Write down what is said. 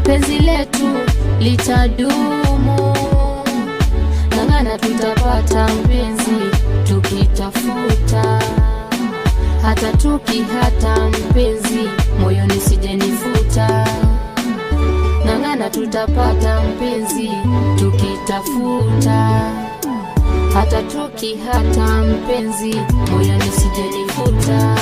penzi letu litadumu. Ng'ang'ana tutapata mpenzi tukitafuta, hata tukihata mpenzi moyoni sijenifuta. Ng'ang'ana tutapata mpenzi tukitafuta, hata tukihata mpenzi moyoni sijenifuta.